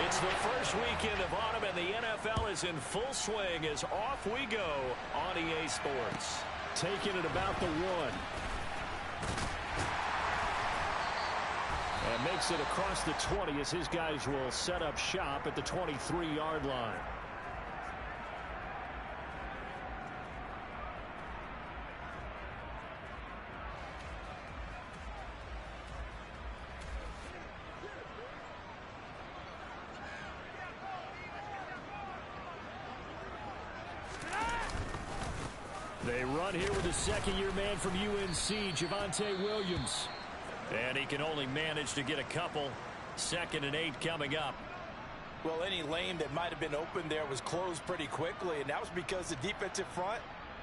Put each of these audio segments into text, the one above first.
It's the first weekend of autumn, and the NFL is in full swing as off we go on EA Sports. Taking it about the 1. And makes it across the 20 as his guys will set up shop at the 23-yard line. They run here with a second-year man from UNC, Javonte Williams. And he can only manage to get a couple. 2nd and 8 coming up. Well, any lane that might have been open there was closed pretty quickly, and that was because the defensive front,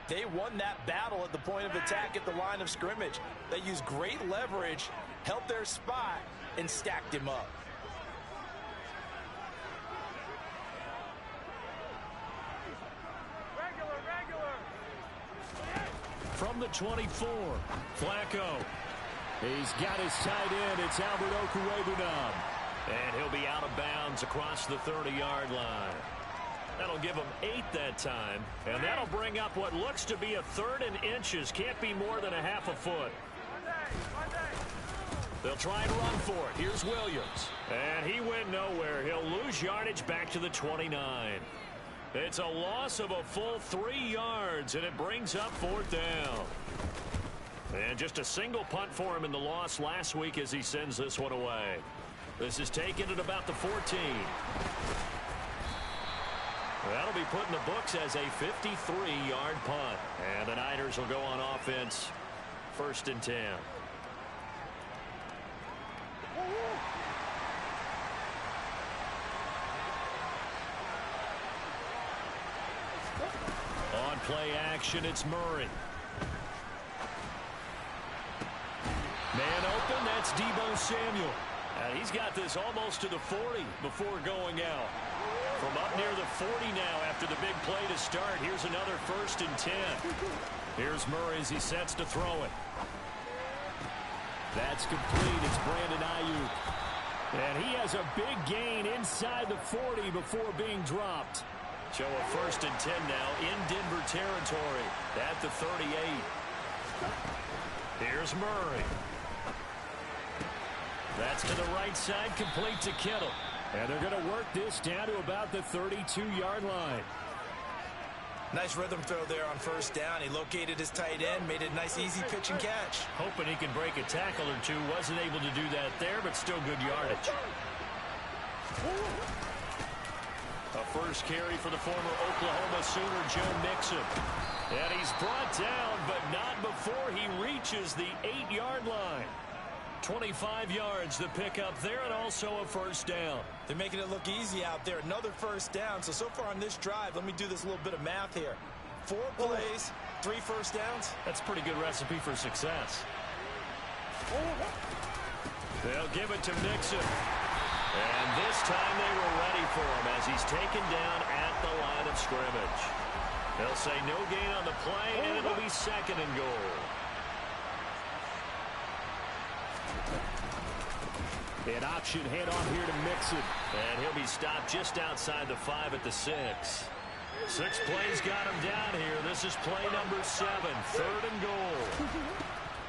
they won that battle at the point of attack at the line of scrimmage. They used great leverage, held their spot, and stacked him up. From the 24, Flacco. He's got his tight end. It's Albert Okwuegbunam. And he'll be out of bounds across the 30-yard line. That'll give him 8 that time. And that'll bring up what looks to be a 3rd and inches. Can't be more than a half a foot. They'll try and run for it. Here's Williams. And he went nowhere. He'll lose yardage back to the 29. It's a loss of a full 3 yards, and it brings up 4th down. And just a single punt for him in the loss last week as he sends this one away. This is taken at about the 14. That'll be put in the books as a 53-yard punt. And the Niners will go on offense, 1st and 10. On play action, it's Murray. Man open, that's Deebo Samuel. And he's got this almost to the 40 before going out. From up near the 40 now after the big play to start. Here's another 1st and 10. Here's Murray as he sets to throw it. That's complete. It's Brandon Ayuk. And he has a big gain inside the 40 before being dropped. Show a 1st and 10 now in Denver territory at the 38. Here's Murray. That's to the right side, complete to Kittle. And they're going to work this down to about the 32-yard line. Nice rhythm throw there on 1st down. He located his tight end, made it a nice easy pitch and catch. Hoping he can break a tackle or two. Wasn't able to do that there, but still good yardage. A first carry for the former Oklahoma Sooner, Joe Mixon. And he's brought down, but not before he reaches the 8-yard line. 25 yards to pick up there, and also a 1st down. They're making it look easy out there. Another 1st down. So far on this drive, let me do this little bit of math here. 4 plays, 3 1st downs. That's a pretty good recipe for success. They'll give it to Mixon. And this time they were ready for him as he's taken down at the line of scrimmage. They'll say no gain on the play, and it'll be 2nd and goal. An option handoff here to Mixon. And he'll be stopped just outside the 5 at the 6. 6 plays got him down here. This is play number 7, 3rd and goal.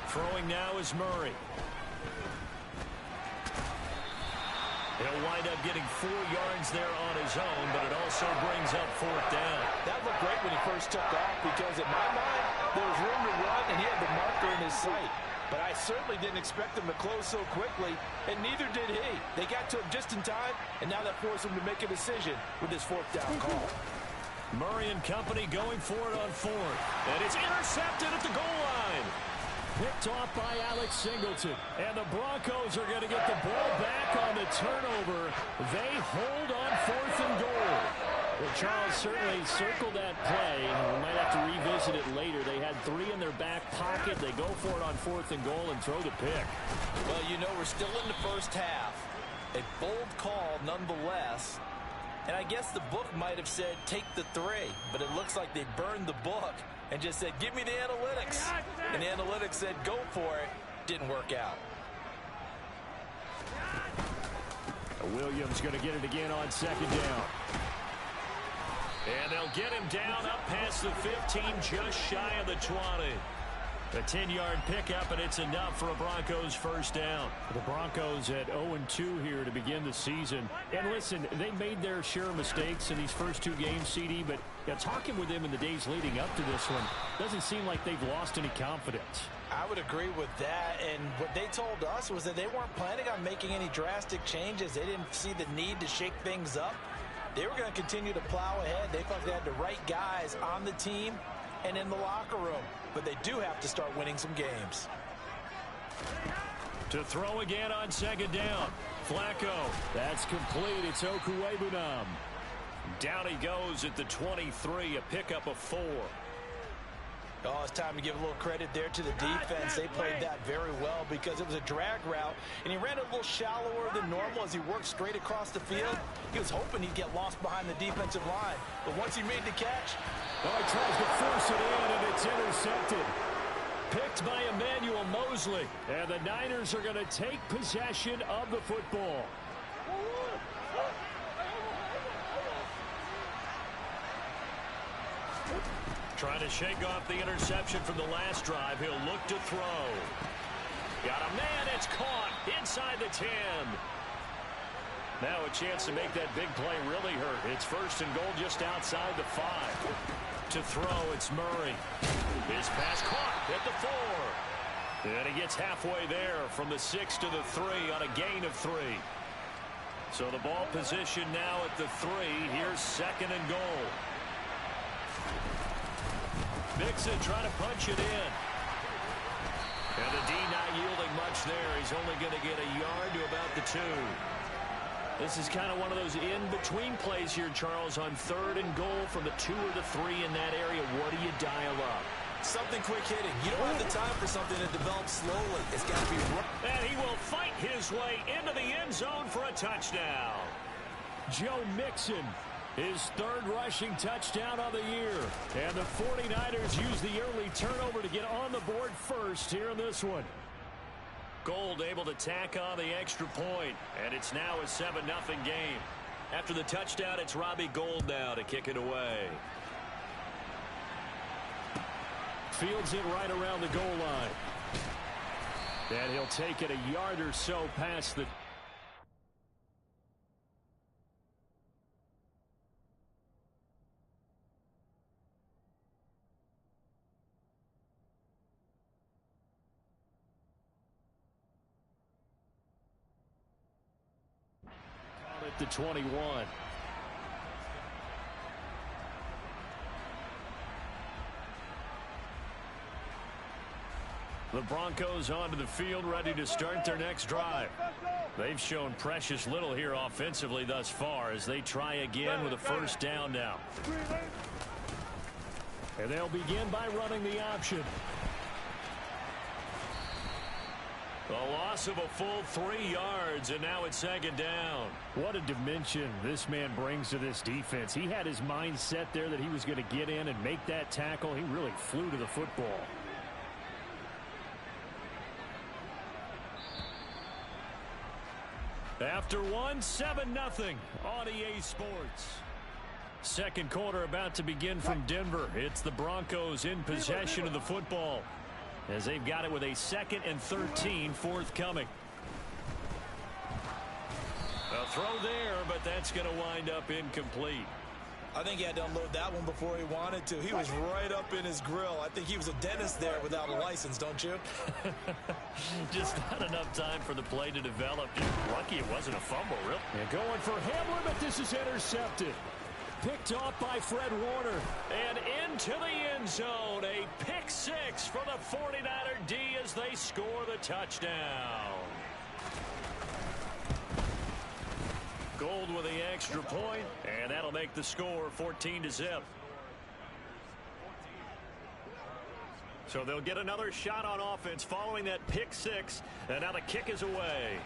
Throwing now is Murray. He'll wind up getting 4 yards there on his own, but it also brings up 4th down. That looked great when he first took off because in my mind, there was room to run and he had the marker in his sight. But I certainly didn't expect him to close so quickly, and neither did he. They got to him just in time, and now that forced him to make a decision with his 4th down call. Murray and company going for it on 4th. And it's intercepted at the goal line. Picked off by Alex Singleton. And the Broncos are going to get the ball back on the turnover. They hold on 4th and goal. Well, Charles certainly circled that play. We might have to revisit it later. They had 3 in their back pocket. They go for it on 4th and goal and throw the pick. Well, you know, we're still in the first half. A bold call nonetheless. And I guess the book might have said take the 3, but it looks like they burned the book and just said, give me the analytics. And the analytics said, go for it. Didn't work out. Williams going to get it again on second down. And they'll get him down up past the 15, just shy of the 20. A 10-yard pickup, and it's enough for a Broncos first down. The Broncos at 0-2 here to begin the season. And listen, they made their share of mistakes in these first two games, CD, but talking with them in the days leading up to this one, doesn't seem like they've lost any confidence. I would agree with that, and what they told us was that they weren't planning on making any drastic changes. They didn't see the need to shake things up. They were going to continue to plow ahead. They felt they had the right guys on the team and in the locker room. But they do have to start winning some games. To throw again on second down. Flacco. That's complete. It's Okuwebunam. Down he goes at the 23, a pickup of 4. Oh, it's time to give a little credit there to the defense. They played that very well because it was a drag route, and he ran a little shallower than normal as he worked straight across the field. He was hoping he'd get lost behind the defensive line, but once he made the catch, he tries to force it in, and it's intercepted. Picked by Emmanuel Mosley, and the Niners are going to take possession of the football. Trying to shake off the interception from the last drive. He'll look to throw. Got a man. It's caught inside the 10. Now a chance to make that big play really hurt. It's first and goal just outside the 5. To throw, it's Murray. His pass caught at the 4. And he gets halfway there from the 6 to the 3 on a gain of 3. So the ball position now at the 3. Here's second and goal. Mixon trying to punch it in. And the D not yielding much there. He's only going to get a yard to about the 2. This is kind of one of those in-between plays here, Charles, on third and goal from the 2 or the 3 in that area. What do you dial up? Something quick hitting. You don't have the time for something to develop slowly. It's got to be right. And he will fight his way into the end zone for a touchdown. Joe Mixon, his third rushing touchdown of the year. And the 49ers use the early turnover to get on the board first here in this one. Gold able to tack on the extra point, and it's now a 7-0 game. After the touchdown, it's Robbie Gould now to kick it away. Fields it right around the goal line. And he'll take it a yard or so past the... At the 21. The Broncos onto the field, ready to start their next drive. They've shown precious little here offensively thus far as they try again with a first down now. And they'll begin by running the option. A loss of a full 3 yards, and now it's second down. What a dimension this man brings to this defense. He had his mind set there that he was going to get in and make that tackle. He really flew to the football. After 7-0 on EA Sports. Second quarter about to begin from Denver. It's the Broncos in possession of the football, as they've got it with a 2nd and 13 forthcoming. A throw there, but that's going to wind up incomplete. I think he had to unload that one before he wanted to. He was right up in his grill. I think he was a dentist there without a license, don't you? Just not enough time for the play to develop. Lucky it wasn't a fumble, really. And going for Hamler, but this is intercepted. Picked off by Fred Warner. And into the end zone. A pick 6 for the 49er D as they score the touchdown. Gold with the extra point, and that'll make the score 14-0. So they'll get another shot on offense following that pick 6, and now the kick is away.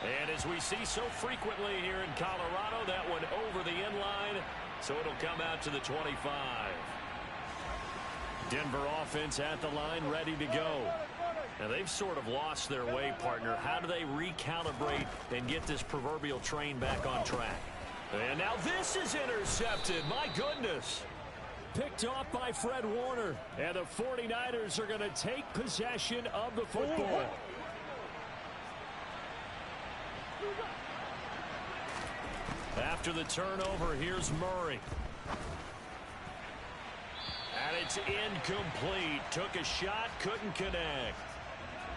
And as we see so frequently here in Colorado, that one over the end line, so it'll come out to the 25. Denver offense at the line, ready to go. And they've sort of lost their way, partner. How do they recalibrate and get this proverbial train back on track? And now this is intercepted. My goodness. Picked off by Fred Warner. And the 49ers are going to take possession of the football. After the turnover, here's Murray. And it's incomplete. Took a shot, couldn't connect.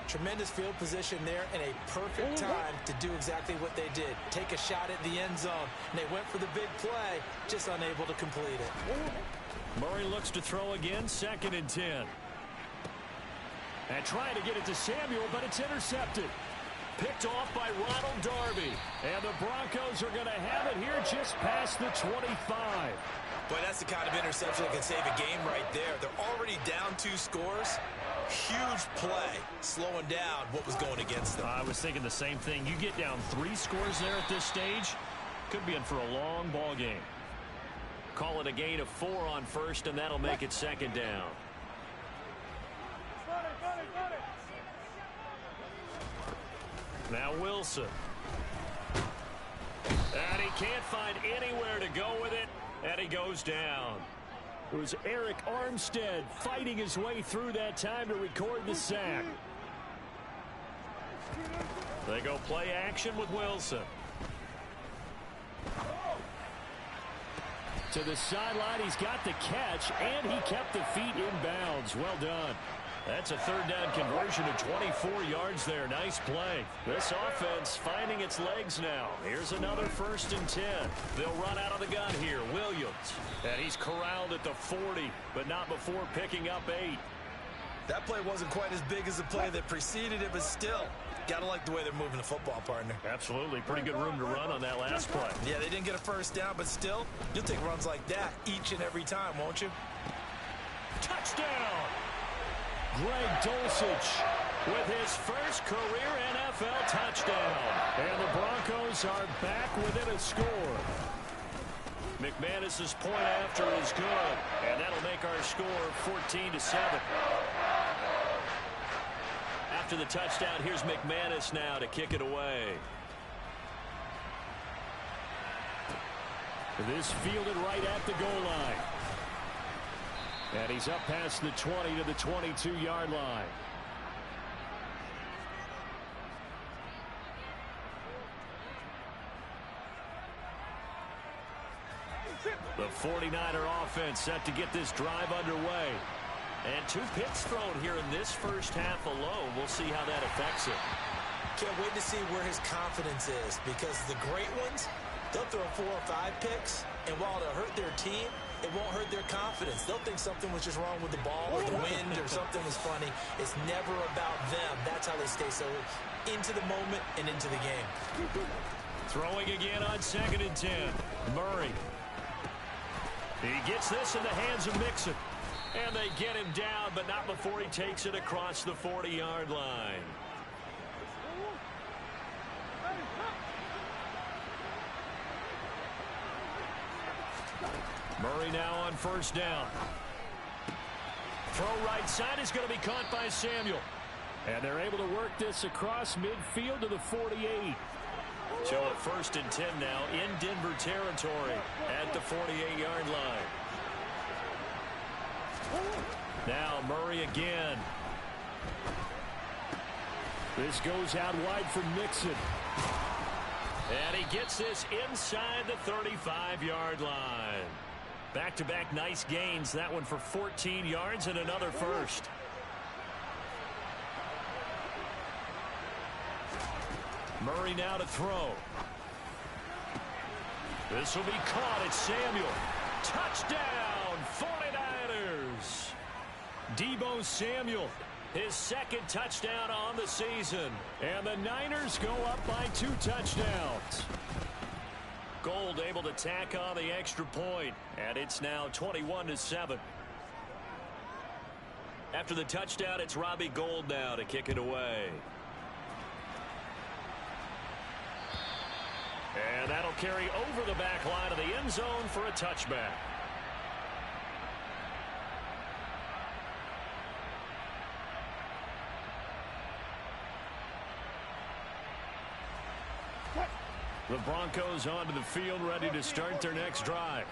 Tremendous field position there and a perfect time to do exactly what they did. Take a shot at the end zone. And they went for the big play, just unable to complete it. Murray looks to throw again, 2nd and 10. And trying to get it to Samuel, but it's intercepted. Picked off by Ronald Darby. And the Broncos are going to have it here just past the 25. Boy, that's the kind of interception that can save a game right there. They're already down 2 scores. Huge play, slowing down what was going against them. I was thinking the same thing. You get down 3 scores there at this stage, could be in for a long ball game. Call it a gain of 4 on first, and that'll make it 2nd down. Now Wilson. And he can't find anywhere to go with it, and he goes down. It was Eric Armstead fighting his way through that time to record the sack. They go play action with Wilson. To the sideline, he's got the catch, and he kept the feet in bounds. Well done. That's a 3rd down conversion of 24 yards there. Nice play. This offense finding its legs now. Here's another 1st and 10. They'll run out of the gun here. Williams. And he's corralled at the 40, but not before picking up 8. That play wasn't quite as big as the play that preceded it, but still, gotta like the way they're moving the football, partner. Absolutely. Pretty good room to run on that last play. Yeah, they didn't get a 1st down, but still, you'll take runs like that each and every time, won't you? Touchdown! Greg Dulcich with his first career NFL touchdown. And the Broncos are back within a score. McManus's point after is good, and that'll make our score 14-7. After the touchdown, here's McManus now to kick it away. This fielded right at the goal line. And he's up past the 20 to the 22-yard line. The 49er offense set to get this drive underway. And 2 picks thrown here in this first half alone. We'll see how that affects it. Can't wait to see where his confidence is, because the great ones, they'll throw 4 or 5 picks, and while it'll hurt their team, it won't hurt their confidence. They'll think something was just wrong with the ball or the wind or something was funny. It's never about them. That's how they stay so into the moment and into the game. Throwing again on 2nd and 10. Murray. He gets this in the hands of Mixon. And they get him down, but not before he takes it across the 40-yard line. Murray now on 1st down. Throw right side is going to be caught by Samuel. And they're able to work this across midfield to the 48. So at 1st and 10 now in Denver territory at the 48-yard line. Now Murray again. This goes out wide for Mixon. And he gets this inside the 35-yard line. Back-to-back nice gains. That one for 14 yards and another 1st. Murray now to throw. This will be caught. It's Samuel. Touchdown, 49ers. Deebo Samuel, his 2nd touchdown on the season. And the Niners go up by 2 touchdowns. Gold able to tack on the extra point, and it's now 21-7. After the touchdown, it's Robbie Gould now to kick it away. And that'll carry over the back line of the end zone for a touchback. The Broncos onto the field, ready to start their next drive.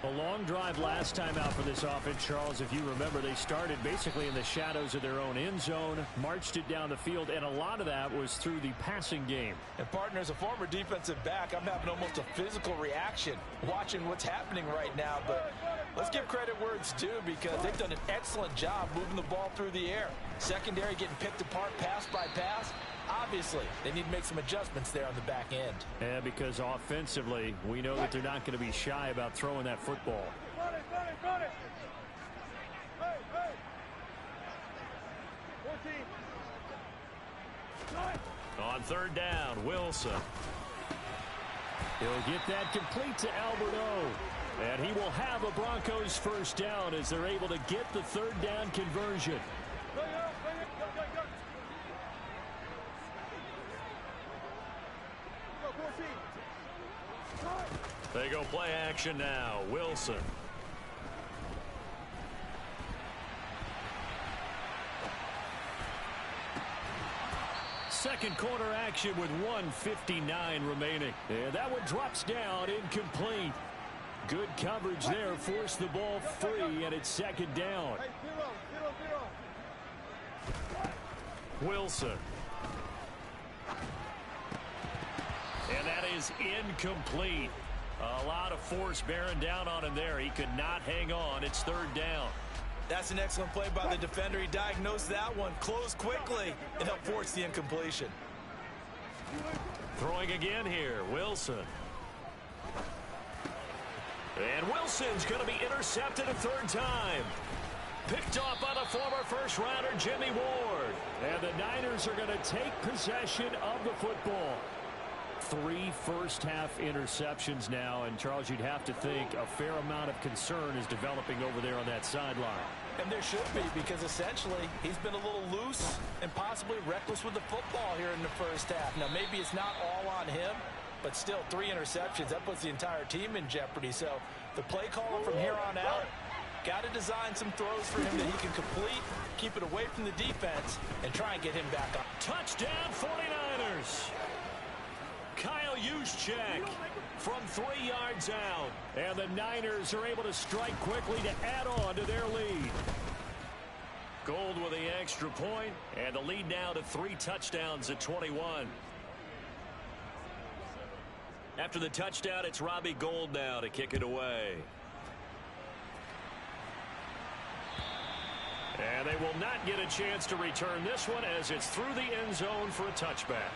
A long drive last time out for this offense, Charles. If you remember, they started basically in the shadows of their own end zone, marched it down the field, and a lot of that was through the passing game. And, partner, as a former defensive back, I'm having almost a physical reaction watching what's happening right now. But let's give credit where it's due, because they've done an excellent job moving the ball through the air. Secondary getting picked apart pass by pass. Obviously, they need to make some adjustments there on the back end. Yeah, because offensively, we know that they're not going to be shy about throwing that football. On third down, Wilson. He'll get that complete to Alberto. And he will have a Broncos first down as they're able to get the third down conversion. They go play action now. Wilson. Second quarter action with 1:59 remaining. And that one drops down, incomplete. Good coverage there, forced the ball free, and it's second down. Wilson. And that is incomplete. A lot of force bearing down on him there. He could not hang on. It's third down. That's an excellent play by the defender. He diagnosed that one, closed quickly, and helped force the incompletion. Throwing again here, Wilson. And Wilson's going to be intercepted a third time. Picked off by the former first-rounder, Jimmy Ward. And the Niners are going to take possession of the football. 3 first-half interceptions now, and Charles, you'd have to think a fair amount of concern is developing over there on that sideline. And there should be, because essentially he's been a little loose and possibly reckless with the football here in the first half. Now, maybe it's not all on him, but still 3 interceptions. That puts the entire team in jeopardy. So the play caller from here on out got to design some throws for him that he can complete, keep it away from the defense, and try and get him back up. Touchdown 49ers. Kyle Juszczyk from 3 yards out. And the Niners are able to strike quickly to add on to their lead. Gold with the extra point, and the lead now to 3 touchdowns at 21. After the touchdown, it's Robbie Gould now to kick it away. And they will not get a chance to return this one as it's through the end zone for a touchback.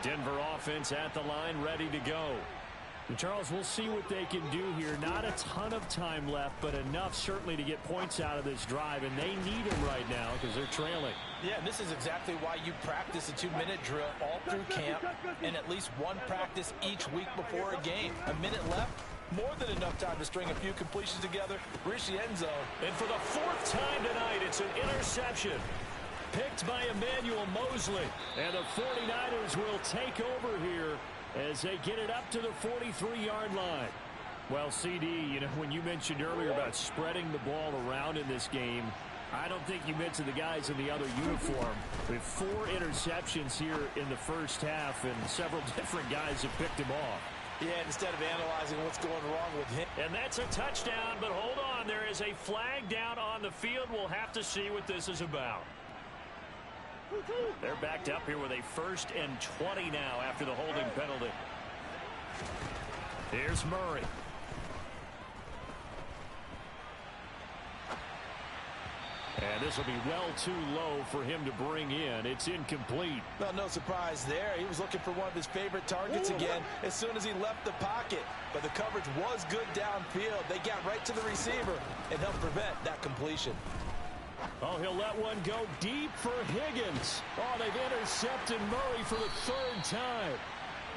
Denver offense at the line, ready to go. And Charles, we'll see what they can do here. Not a ton of time left, but enough certainly to get points out of this drive, and they need them right now because they're trailing. Yeah, and this is exactly why you practice a 2-minute drill all through camp and at least one practice each week before a game. A minute left, more than enough time to string a few completions together, reach the end zone. And for the 4th time tonight, it's an interception. Picked by Emmanuel Mosley. And the 49ers will take over here as they get it up to the 43-yard line. Well, CD, you know, when you mentioned earlier about spreading the ball around in this game, I don't think you mentioned the guys in the other uniform. With 4 interceptions here in the first half, and several different guys have picked him off. Yeah, instead of analyzing what's going wrong with him. And that's a touchdown, but hold on. There is a flag down on the field. We'll have to see what this is about. They're backed up here with a 1st and 20 now after the holding penalty. Here's Murray. And this will be well too low for him to bring in. It's incomplete. Well, no surprise there. He was looking for one of his favorite targets again as soon as he left the pocket. But the coverage was good downfield. They got right to the receiver and helped prevent that completion. Oh, he'll let one go deep for Higgins. Oh, they've intercepted Murray for the 3rd time.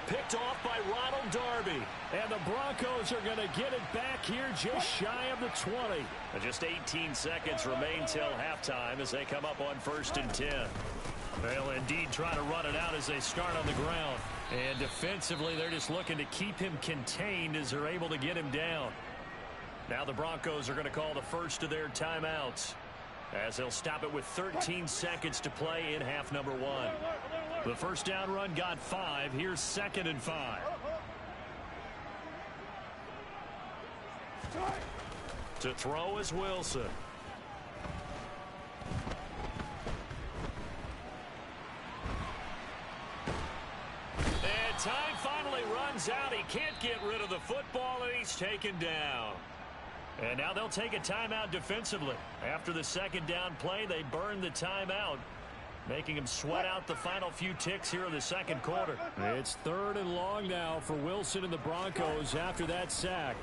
Picked off by Ronald Darby. And the Broncos are going to get it back here just shy of the 20. And just 18 seconds remain till halftime as they come up on 1st and 10. They'll indeed try to run it out as they start on the ground. And defensively, they're just looking to keep him contained as they're able to get him down. Now the Broncos are going to call the first of their timeouts, as they'll stop it with 13 seconds to play in half number 1. The first down run got 5. Here's 2nd and 5. To throw is Wilson. And time finally runs out. He can't get rid of the football, and he's taken down. And now they'll take a timeout defensively. After the second down play, they burn the timeout, making him sweat out the final few ticks here in the second quarter. It's 3rd and long now for Wilson and the Broncos after that sack.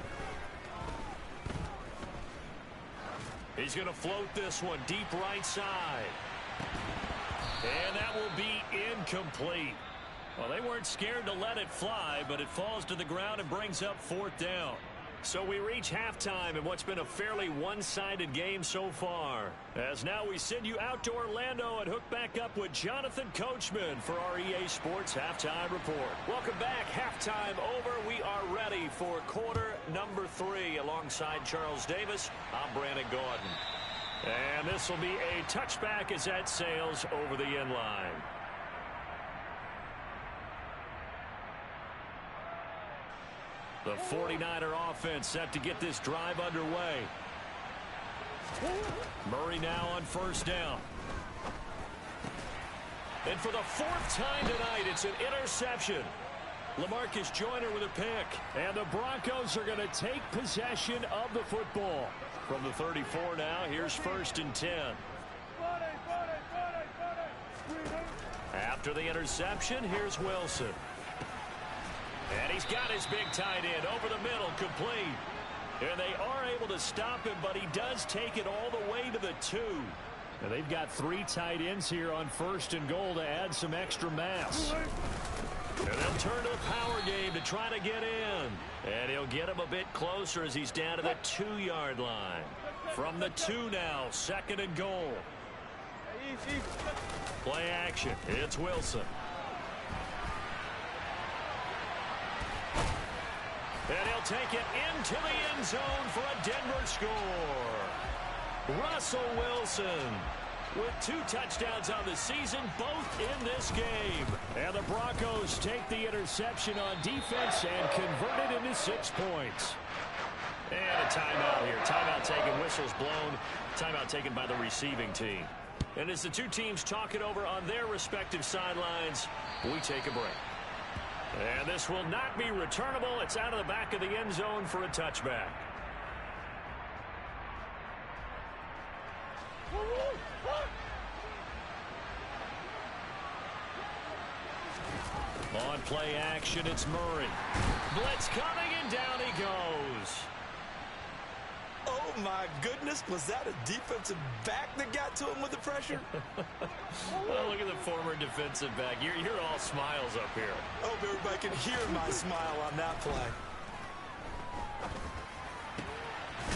He's going to float this one deep right side. And that will be incomplete. Well, they weren't scared to let it fly, but it falls to the ground and brings up 4th down. So we reach halftime in what's been a fairly one-sided game so far. As now we send you out to Orlando and hook back up with Jonathan Coachman for our EA Sports Halftime Report. Welcome back. Halftime over. We are ready for quarter number 3 alongside Charles Davis. I'm Brandon Gordon. And this will be a touchback as that sails over the end line. The 49er offense set to get this drive underway. Murray now on first down. And for the 4th time tonight, it's an interception. LaMarcus Joyner with a pick. And the Broncos are going to take possession of the football. From the 34 now, here's 1st and 10. After the interception, here's Wilson. And he's got his big tight end over the middle, complete. And they are able to stop him, but he does take it all the way to the 2. And they've got 3 tight ends here on 1st and goal to add some extra mass. And they'll turn to the power game to try to get in. And he'll get him a bit closer as he's down to the 2-yard line. From the 2 now, 2nd and goal. Play action. It's Wilson. And he'll take it into the end zone for a Denver score. Russell Wilson with 2 touchdowns on the season, both in this game. And the Broncos take the interception on defense and convert it into 6 points. And a timeout here. Timeout taken, whistles blown. Timeout taken by the receiving team. And as the 2 teams talk it over on their respective sidelines, we take a break. And this will not be returnable. It's out of the back of the end zone for a touchback. On play action, it's Murray. Blitz coming, and down he goes. Oh, my goodness. Was that a defensive back that got to him with the pressure? Oh, look at the former defensive back. You're all smiles up here. I hope everybody can hear my smile on that play.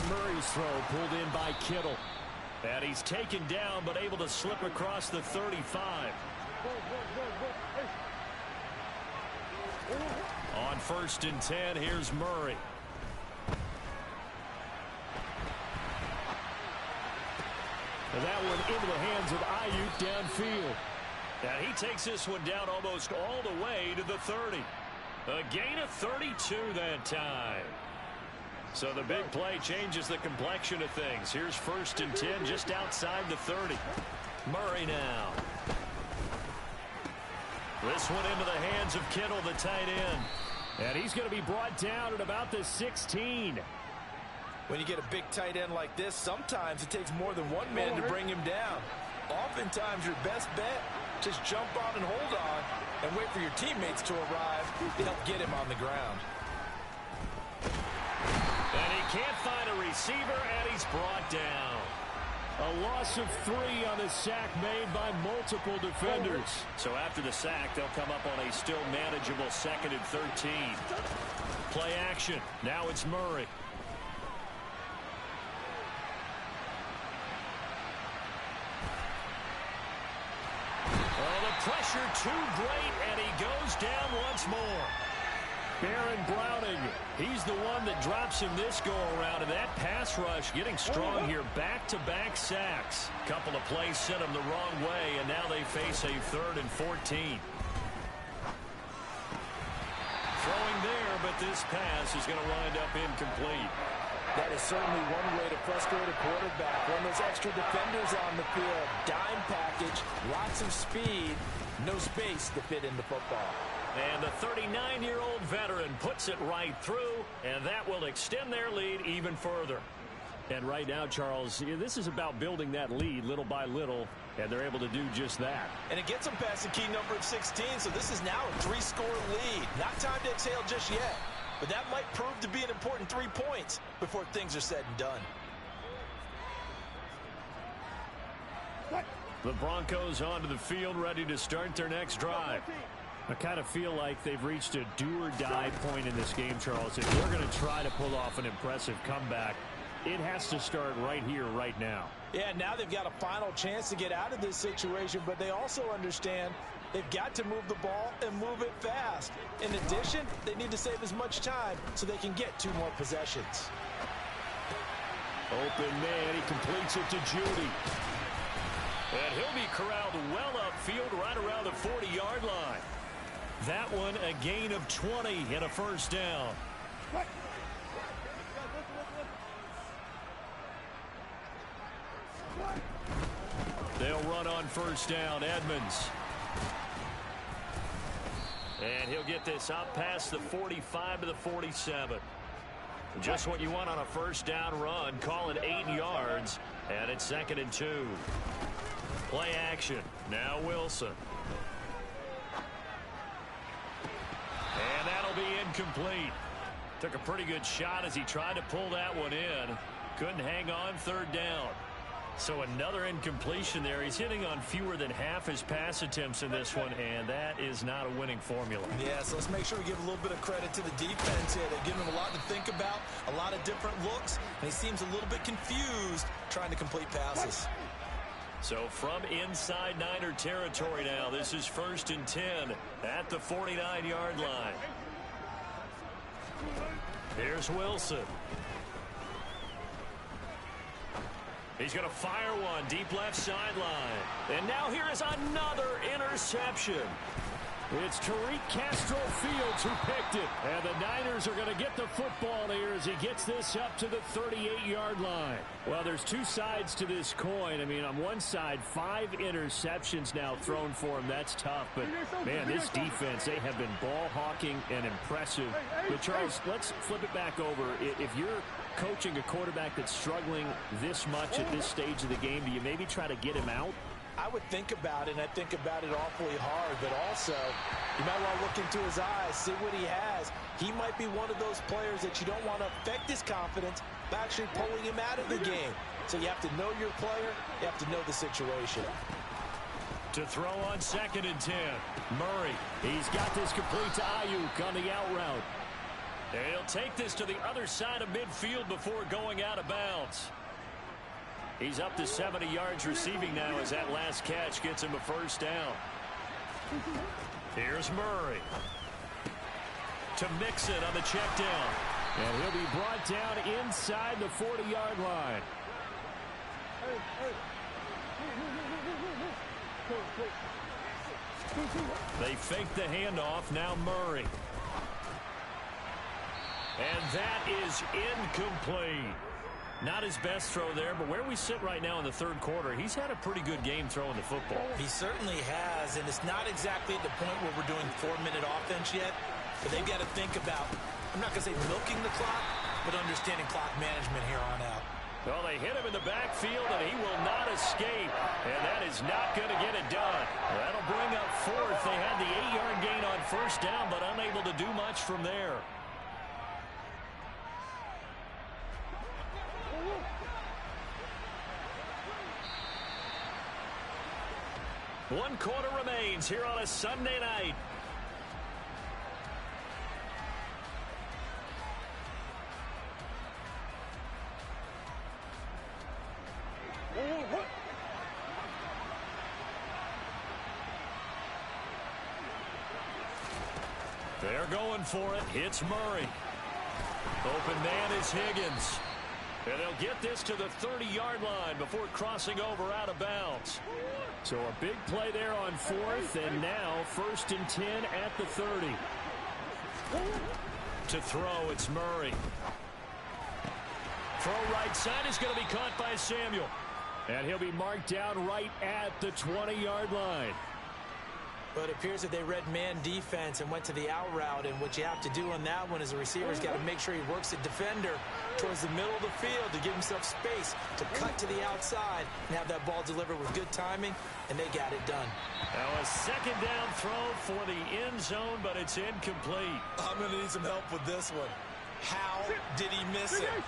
Murray's throw pulled in by Kittle. And he's taken down, but able to slip across the 35. On 1st and 10, here's Murray. And that one into the hands of Ayuk downfield. And he takes this one down almost all the way to the 30. A gain of 32 that time. So the big play changes the complexion of things. Here's 1st and 10 just outside the 30. Murray now. This one into the hands of Kittle, the tight end. And he's going to be brought down at about the 16. When you get a big tight end like this, sometimes it takes more than one man to bring him down. Oftentimes, your best bet, just jump on and hold on and wait for your teammates to arrive to help get him on the ground. And he can't find a receiver, and he's brought down. A loss of 3 on the sack made by multiple defenders. So after the sack, they'll come up on a still manageable 2nd and 13. Play action. Now it's Murray. Oh, the pressure too great, and he goes down once more. Baron Browning, he's the one that drops him this go-around, and that pass rush getting strong here. Back-to-back sacks. Couple of plays sent him the wrong way, and now they face a 3rd and 14. Throwing there, but this pass is going to wind up incomplete. That is certainly one way to frustrate a quarterback. When those extra defenders on the field, dime package, lots of speed, no space to fit into football. And the 39-year-old veteran puts it right through, and that will extend their lead even further. And right now, Charles, this is about building that lead little by little, and they're able to do just that. And it gets them past the key number of 16, so this is now a 3-score lead. Not time to exhale just yet, but that might prove to be an important 3 points before things are said and done. The Broncos onto the field, ready to start their next drive. I kind of feel like they've reached a do-or-die point in this game, Charles. If they're going to try to pull off an impressive comeback, it has to start right here, right now. Yeah, now they've got a final chance to get out of this situation, but they also understand they've got to move the ball and move it fast. In addition, they need to save as much time so they can get 2 more possessions. Open man, he completes it to Judy. And he'll be corralled well upfield right around the 40-yard line. That one a gain of 20 and a first down. They'll run on first down. Edmonds. And he'll get this up past the 45 to the 47. Just what you want on a first down run. Call it 8 yards. And it's 2nd and 2. Play action. Now Wilson. And that'll be incomplete. Took a pretty good shot as he tried to pull that one in. Couldn't hang on 3rd down. So another incompletion there. He's hitting on fewer than half his pass attempts in this one, and that is not a winning formula. Yeah, so let's make sure we give a little bit of credit to the defense here. They've given him a lot to think about, a lot of different looks, and he seems a little bit confused trying to complete passes. So from inside Niner territory now, this is 1st and 10 at the 49-yard line. Here's Wilson. He's going to fire one deep left sideline. And now here is another interception. It's Tariq Castro-Fields who picked it. And the Niners are going to get the football here as he gets this up to the 38-yard line. Well, there's 2 sides to this coin. I mean, on one side, 5 interceptions now thrown for him. That's tough. But, man, this defense, they have been ball hawking and impressive. But, Charles, let's flip it back over. If you're coaching a quarterback that's struggling this much at this stage of the game, do you maybe try to get him out? I would think about it, and I think about it awfully hard, but also you might want to look into his eyes, see what he has. He might be one of those players that you don't want to affect his confidence by actually pulling him out of the game. So you have to know your player, you have to know the situation. To throw on 2nd and 10, Murray. He's got this complete to Ayuk on the out route. And he'll take this to the other side of midfield before going out of bounds. He's up to 70 yards receiving now as that last catch gets him a first down. Here's Murray. To Mixon on the check down. And he'll be brought down inside the 40-yard line. They fake the handoff. Now Murray. And that is incomplete. Not his best throw there, but where we sit right now in the 3rd quarter, he's had a pretty good game throwing the football. He certainly has, and it's not exactly at the point where we're doing 4-minute offense yet, but they've got to think about, I'm not going to say milking the clock, but understanding clock management here on out. Well, they hit him in the backfield, and he will not escape, and that is not going to get it done. That'll bring up 4th. They had the 8-yard gain on first down, but unable to do much from there. One quarter remains here on a Sunday night. They're going for it. It's Murray. Open man is Higgins. And they'll get this to the 30-yard line before crossing over out of bounds. So a big play there on 4th, and now 1st and 10 at the 30. To throw, it's Murray. Throw right side is going to be caught by Samuel. And he'll be marked down right at the 20-yard line. Well, it appears that they read man defense and went to the out route, and what you have to do on that one is the receiver's got to make sure he works the defender towards the middle of the field to give himself space to cut to the outside and have that ball delivered with good timing, and they got it done. Now a second down throw for the end zone, but it's incomplete. I'm going to need some help with this one. How did he miss it?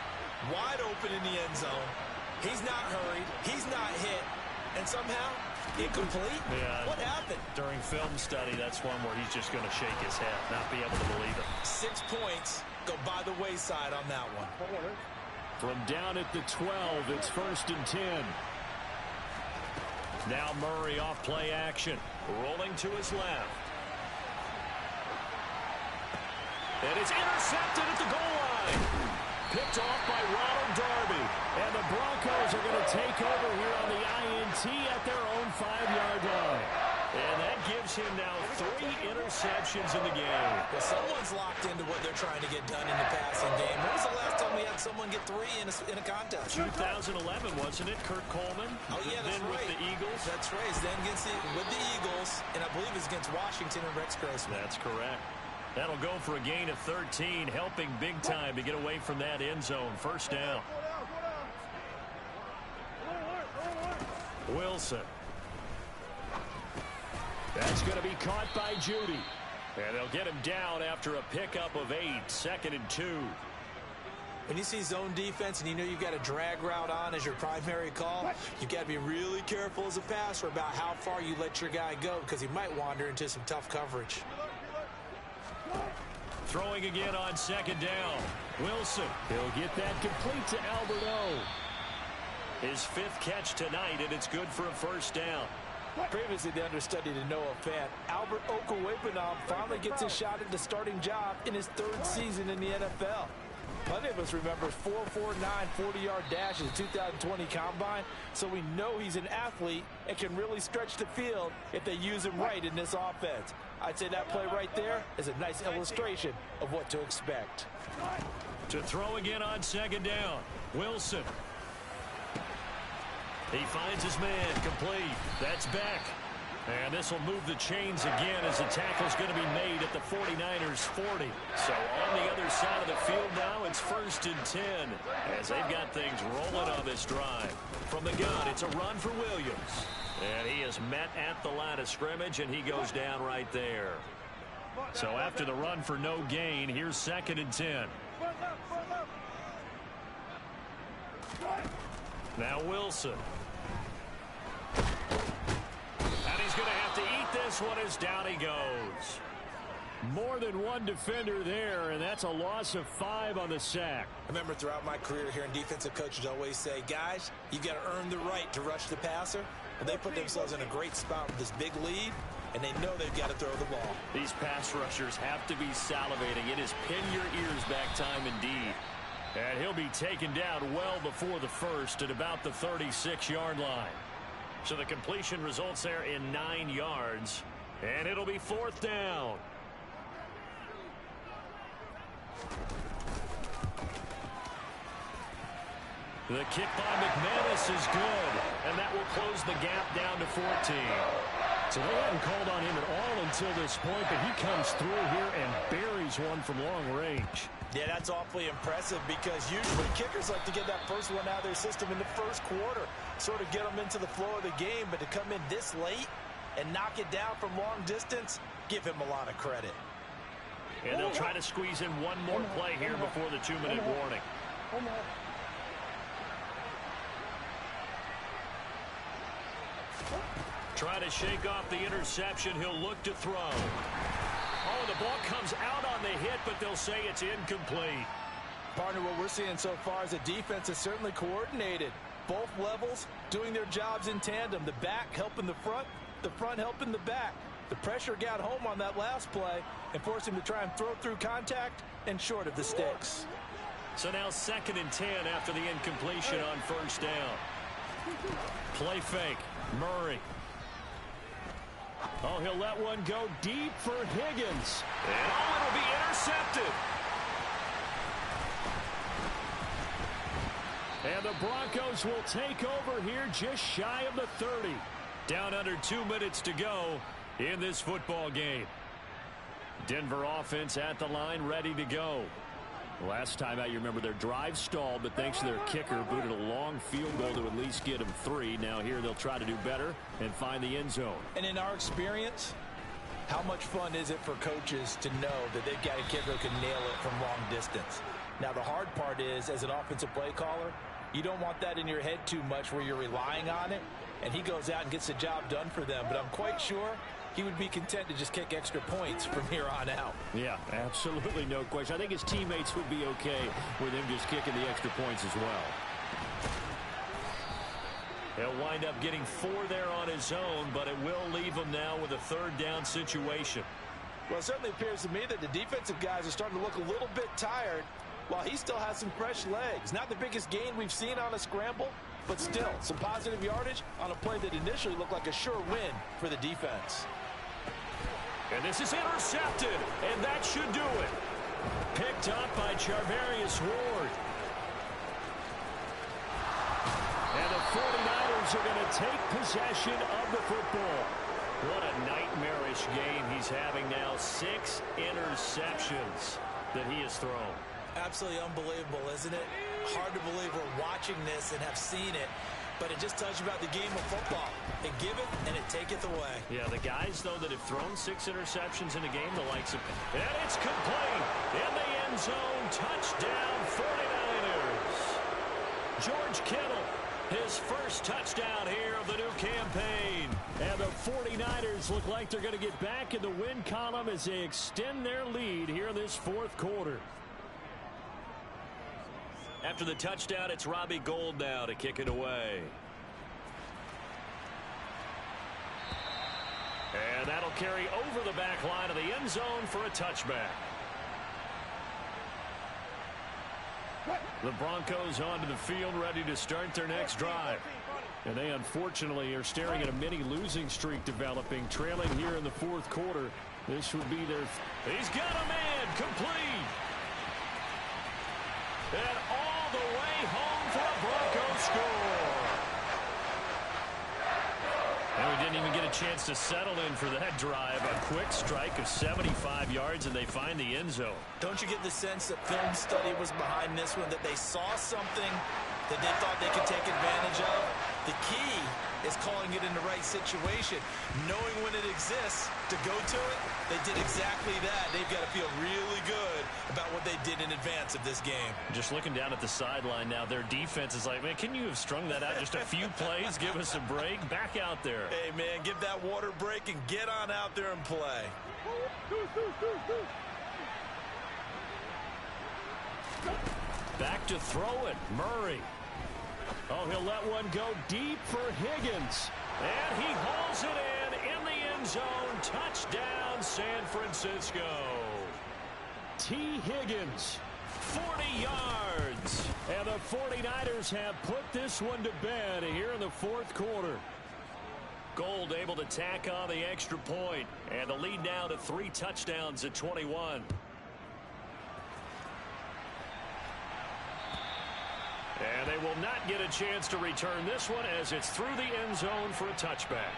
Wide open in the end zone. He's not hurried. He's not hit. And somehow, incomplete? Yeah. What happened? During film study, that's one where he's just going to shake his head, not be able to believe it. 6 points go by the wayside on that one. From down at the 12, it's 1st and 10. Now Murray off play action. Rolling to his left. And it's intercepted at the goal line. Picked off by Ronald Darby. And the Broncos are going to take over here on the INT at their own 5-yard line. And that gives him now 3 interceptions in the game. Well, someone's locked into what they're trying to get done in the passing game. When was the last time we had someone get 3 in a contest? 2011, wasn't it? Kurt Coleman. Oh, yeah, that's then right. with the Eagles. That's right. Then with the Eagles, and I believe it's against Washington and Rex Grossman. That's correct. That'll go for a gain of 13, helping big time to get away from that end zone. 1st down. Wilson. That's going to be caught by Judy. And they'll get him down after a pickup of 8, 2nd and 2. When you see zone defense and you know you've got a drag route on as your primary call, you've got to be really careful as a passer about how far you let your guy go, because he might wander into some tough coverage. Throwing again on 2nd down. Wilson. He'll get that complete to Albert O. His 5th catch tonight, and it's good for a 1st down. Previously the understudy to Noah Fant, Albert Okwuegbunam finally gets his shot at the starting job in his 3rd season in the NFL. Plenty of us remember 4.49 40-yard dash in the 2020 Combine, so we know he's an athlete and can really stretch the field if they use him right in this offense. I'd say that play right there is a nice illustration of what to expect. To throw again on 2nd down. Wilson. He finds his man, complete. That's Beck. And this will move the chains again as the tackle's going to be made at the 49ers 40. So on the other side of the field now, it's 1st and 10 as they've got things rolling on this drive. From the gun, it's a run for Williams. And he is met at the line of scrimmage, and he goes down right there. So after the run for no gain, here's 2nd and 10. Now Wilson. And he's going to have to eat this one as down he goes. More than one defender there, and that's a loss of 5 on the sack. I remember throughout my career here in defensive coaches always say, guys, you got to earn the right to rush the passer. And they put themselves in a great spot with this big lead, and they know they've got to throw the ball. These pass rushers have to be salivating. It is pin your ears back time indeed. And he'll be taken down well before the 1st at about the 36-yard line. So the completion results there in 9 yards. And it'll be 4th down. The kick by McManus is good. And that will close the gap down to 14. So they hadn't called on him at all until this point, but he comes through here and buries one from long range. Yeah, that's awfully impressive because usually kickers like to get that first one out of their system in the 1st quarter, sort of get them into the flow of the game, but to come in this late and knock it down from long distance, give him a lot of credit. And they'll try to squeeze in one more play here before the 2-minute warning. Try to shake off the interception. He'll look to throw. Oh, the ball comes out on the hit, but they'll say it's incomplete. Partner, what we're seeing so far is the defense is certainly coordinated. Both levels doing their jobs in tandem. The back helping the front helping the back. The pressure got home on that last play and forced him to try and throw through contact and short of the sticks. So now 2nd and 10 after the incompletion on 1st down. Play fake. Murray. Oh, he'll let one go deep for Higgins. And it'll be intercepted. And the Broncos will take over here just shy of the 30. Down under 2 minutes to go in this football game. Denver offense at the line, ready to go. Last time out, you remember their drive stalled, but thanks to their kicker, booted a long field goal to at least get them 3. Now here they'll try to do better and find the end zone. And in our experience, how much fun is it for coaches to know that they've got a kicker who can nail it from long distance? Now the hard part is, as an offensive play caller, you don't want that in your head too much where you're relying on it, and he goes out and gets the job done for them. But I'm quite sure he would be content to just kick extra points from here on out. Yeah, absolutely no question. I think his teammates would be okay with him just kicking the extra points as well. He'll wind up getting 4 there on his own, but it will leave him now with a 3rd down situation. Well, it certainly appears to me that the defensive guys are starting to look a little bit tired while he still has some fresh legs. Not the biggest gain we've seen on a scramble, but still some positive yardage on a play that initially looked like a sure win for the defense. And this is intercepted, and that should do it. Picked up by Charvarius Ward. And the 49ers are going to take possession of the football. What a nightmarish game he's having now. 6 interceptions that he has thrown. Absolutely unbelievable, isn't it? Hard to believe we're watching this and have seen it, but it just tells you about the game of football. It giveth and it taketh away. Yeah, the guys, though, that have thrown 6 interceptions in a game, the likes of... And it's complete in the end zone. Touchdown, 49ers. George Kittle, his first touchdown here of the new campaign. And the 49ers look like they're going to get back in the win column as they extend their lead here in this 4th quarter. After the touchdown, it's Robbie Gould now to kick it away. And that'll carry over the back line of the end zone for a touchback. The Broncos onto the field, ready to start their next drive. And they unfortunately are staring at a mini losing streak developing, trailing here in the 4th quarter. This would be their... He's got a man, complete. And all the way home for a Broncos score. And we didn't even get a chance to settle in for that drive. A quick strike of 75 yards, and they find the end zone. Don't you get the sense that film study was behind this one, that they saw something that they thought they could take advantage of? The key is calling it in the right situation, knowing when it exists to go to it. They did exactly that. They've got to feel really good about what they did in advance of this game. Just looking down at the sideline now, their defense is like, man, can you have strung that out just a few plays? Give us a break. Back out there. Hey, man, give that water break and get on out there and play. Back to throw it. Murray. Oh, he'll let one go deep for Higgins. And he hauls it in the end zone. Touchdown, San Francisco. T. Higgins. 40 yards. And the 49ers have put this one to bed here in the 4th quarter. Gould able to tack on the extra point. And the lead now to 3 touchdowns at 21. And they will not get a chance to return this one as it's through the end zone for a touchback.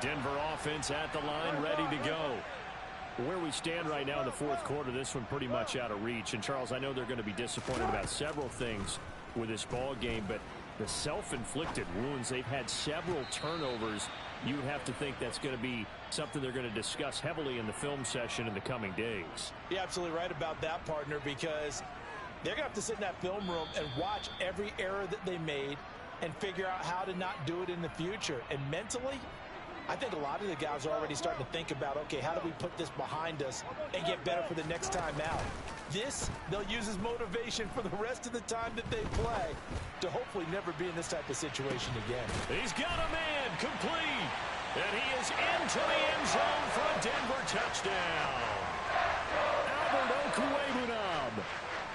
Denver offense at the line, ready to go. Where we stand right now in the 4th quarter, this one pretty much out of reach. And, Charles, I know they're going to be disappointed about several things with this ball game, but the self-inflicted wounds, they've had several turnovers. You would have to think that's going to be something they're going to discuss heavily in the film session in the coming days. You're absolutely right about that, partner, because they're going to have to sit in that film room and watch every error that they made and figure out how to not do it in the future. And mentally, I think a lot of the guys are already starting to think about, okay, how do we put this behind us and get better for the next time out? This, they'll use as motivation for the rest of the time that they play to hopefully never be in this type of situation again. He's got a man complete. And he is into the end zone for a Denver touchdown. Albert Okwuegbunam,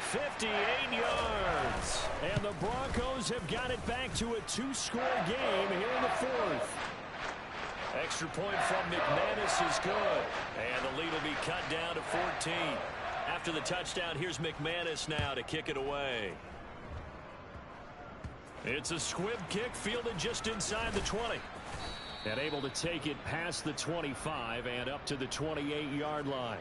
58 yards. And the Broncos have got it back to a 2-score game here in the fourth. Extra point from McManus is good. And the lead will be cut down to 14. After the touchdown, here's McManus now to kick it away. It's a squib kick fielded just inside the 20. And able to take it past the 25 and up to the 28-yard line.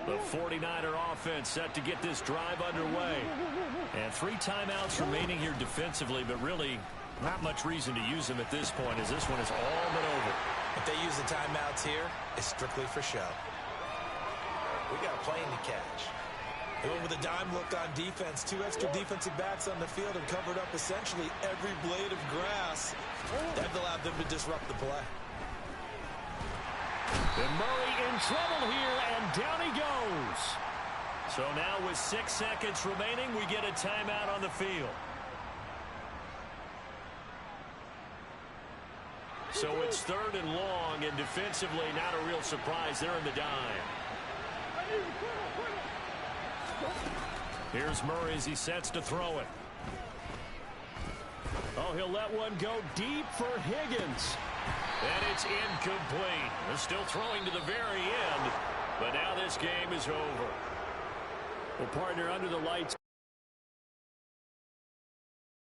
The 49er offense set to get this drive underway. And 3 timeouts remaining here defensively, but really not much reason to use them at this point, as this one is all but over. If they use the timeouts here, it's strictly for show. We got a plane to catch. They went with a dime look on defense. 2 extra defensive backs on the field and covered up essentially every blade of grass. That allowed them to disrupt the play. And Murray in trouble here, and down he goes. So now with 6 seconds remaining, we get a timeout on the field. So it's 3rd and long, and defensively not a real surprise. They're in the dime. Here's Murray as he sets to throw it. Oh, he'll let one go deep for Higgins. And it's incomplete. They're still throwing to the very end, but now this game is over. Well, partner, under the lights.